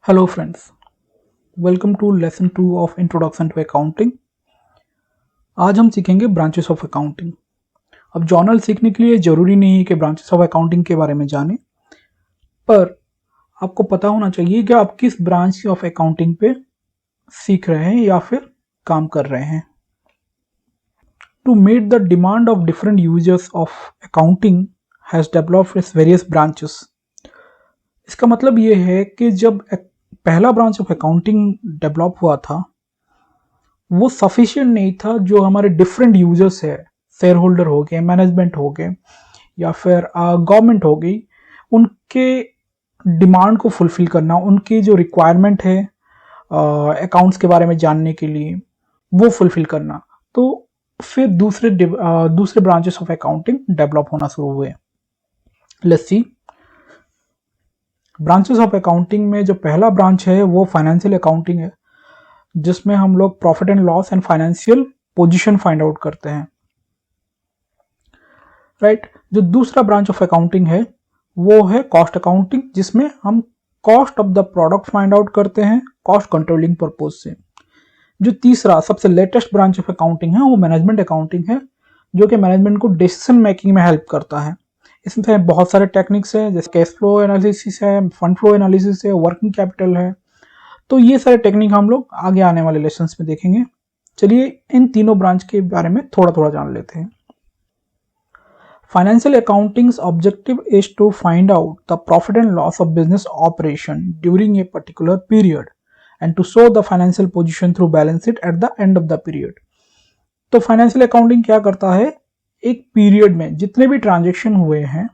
Hello friends, welcome to lesson 2 of introduction to accounting. आज हम सीखेंगे ब्रांचेस ऑफ अकाउंटिंग। अब जर्नल सीखने के लिए ज़रूरी नहीं है कि ब्रांचेस ऑफ अकाउंटिंग के बारे में जानें, पर आपको पता होना चाहिए कि आप किस ब्रांच ऑफ अकाउंटिंग पे सीख रहे हैं या फिर काम कर रहे हैं। To meet the demand of different users of accounting has developed its various branches. इसका मतलब ये है कि जब पहला ब्रांच ऑफ अकाउंटिंग डेवलप हुआ था, वो सफिशिएंट नहीं था। जो हमारे डिफरेंट यूजर्स है, शेयर होल्डर हो गए, मैनेजमेंट हो गए या फिर गवर्नमेंट हो गई, उनके डिमांड को फुलफिल करना, उनकी जो रिक्वायरमेंट है अकाउंट्स के बारे में जानने के लिए, वो फुलफिल करना। तो फिर दूसरे ब्रांचेस ऑफ अकाउंटिंग डेवलप होना शुरू हुए। Let's see, branches of accounting में जो पहला ब्रांच है वो फाइनेंशियल अकाउंटिंग है, जिसमें हम लोग profit and loss and financial position find out करते हैं। राइट। जो दूसरा ब्रांच ऑफ अकाउंटिंग है वो है कॉस्ट अकाउंटिंग, जिसमें हम cost of the product find out करते हैं कॉस्ट कंट्रोलिंग पर्पज से। जो तीसरा सबसे लेटेस्ट ब्रांच ऑफ अकाउंटिंग है वो मैनेजमेंट अकाउंटिंग है, जो कि मैनेजमेंट को डिसीजन मेकिंग में हेल्प करता है। इसमें बहुत सारे टेक्निक्स है, जैसे कैश फ्लो एनालिसिस है, फंड फ्लो एनालिसिस है, वर्किंग कैपिटल है। तो ये सारे टेक्निक हम लोग आगे आने वाले लेसन्स में देखेंगे। चलिए इन तीनों ब्रांच के बारे में थोड़ा थोड़ा जान लेते हैं। Financial accounting's objective is to find out the profit and loss of business operation during a particular period and to show the financial position through balance sheet at the end of the period. तो financial accounting क्या करता है, एक period में जितने भी transaction हुए हैं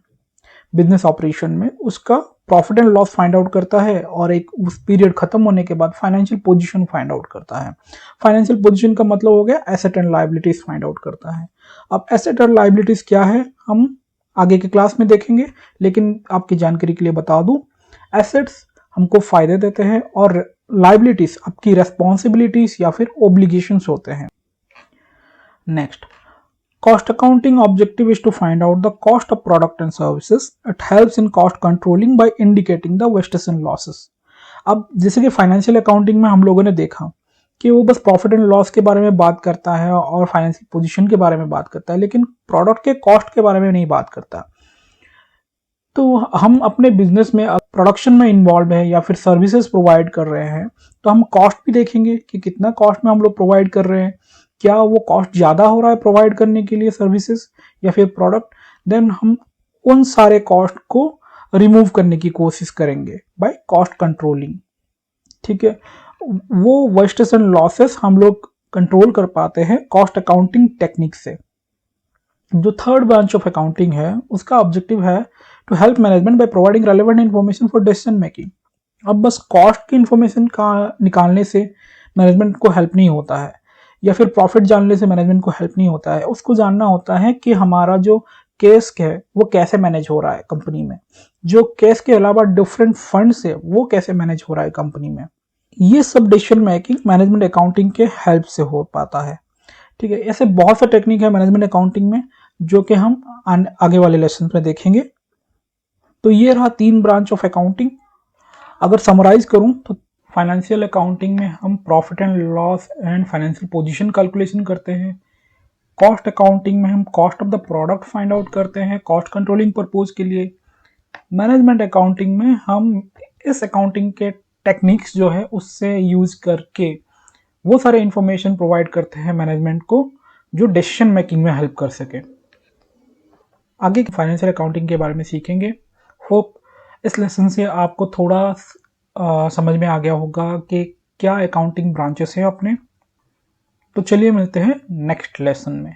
बिजनेस ऑपरेशन में, उसका profit and loss find out करता है और एक उस पीरियड खत्म होने के बाद फाइनेंशियल पोजीशन फाइंड आउट करता है। फाइनेंशियल पोजीशन का मतलब हो गया asset and liabilities find out करता है। अब एसेट और लायबिलिटीज क्या है हम आगे के क्लास में देखेंगे, लेकिन आपकी जानकारी के लिए बता दूं, एसेट्स हमको फायदे देते हैं और लायबिलिटीज आपकी रेस्पॉन्सिबिलिटीज या फिर ओब्लिगेशंस होते हैं। Next, cost accounting objective is to find out the cost of product and services. It helps in cost controlling by indicating the wastes and losses. अब जैसे कि फाइनेंशियल अकाउंटिंग में हम लोगों ने देखा कि वो बस प्रॉफिट एंड लॉस के बारे में बात करता है और फाइनेंशियल पोजीशन के बारे में बात करता है, लेकिन प्रोडक्ट के कॉस्ट के बारे में नहीं बात करता। तो हम अपने बिजनेस में प्रोडक्शन में इन्वॉल्व है या फिर सर्विसेज प्रोवाइड कर रहे हैं, तो हम कॉस्ट भी देखेंगे कि कितना कॉस्ट में हम लोग प्रोवाइड कर रहे हैं, क्या वो कॉस्ट ज़्यादा हो रहा है प्रोवाइड करने के लिए सर्विसेज या फिर प्रोडक्ट। देन हम उन सारे कॉस्ट को रिमूव करने की कोशिश करेंगे बाय कॉस्ट कंट्रोलिंग। ठीक है, वो वेस्टेज एंड लॉसेस हम लोग कंट्रोल कर पाते हैं कॉस्ट अकाउंटिंग टेक्निक से। जो थर्ड ब्रांच ऑफ अकाउंटिंग है उसका ऑब्जेक्टिव है to help management by providing relevant information for decision making. अब बस कॉस्ट की इन्फॉर्मेशन का निकालने से मैनेजमेंट को हेल्प नहीं होता है, या फिर प्रॉफिट जानने से मैनेजमेंट को हेल्प नहीं होता है। उसको जानना होता है कि हमारा जो केस है वो कैसे मैनेज हो रहा है कंपनी में, जो केस के अलावा डिफरेंट फंड्स है वो कैसे मैनेज हो रहा है कंपनी में। ये सब डिसीजन मेकिंग मैनेजमेंट अकाउंटिंग के हेल्प से हो पाता है। ठीक है, ऐसे बहुत सा टेक्निक है मैनेजमेंट अकाउंटिंग में जो कि हम आगे वाले लेसन में देखेंगे। तो ये रहा 3 ब्रांच ऑफ अकाउंटिंग। अगर समराइज करूं तो फाइनेंशियल अकाउंटिंग में हम profit and loss and financial position calculation करते हैं। कॉस्ट अकाउंटिंग में हम cost of the product find out करते हैं कॉस्ट कंट्रोलिंग पर्पज के लिए। मैनेजमेंट अकाउंटिंग में हम इस अकाउंटिंग के टेक्निक्स जो है उससे यूज करके वो सारे इंफॉर्मेशन प्रोवाइड करते हैं मैनेजमेंट को जो डिसीजन मेकिंग में हेल्प कर सके। आगे फाइनेंशियल अकाउंटिंग के बारे में सीखेंगे। होप इस लेसन से आपको थोड़ा समझ में आ गया होगा कि क्या अकाउंटिंग ब्रांचेस हैं अपने। तो चलिए मिलते हैं नेक्स्ट लेसन में।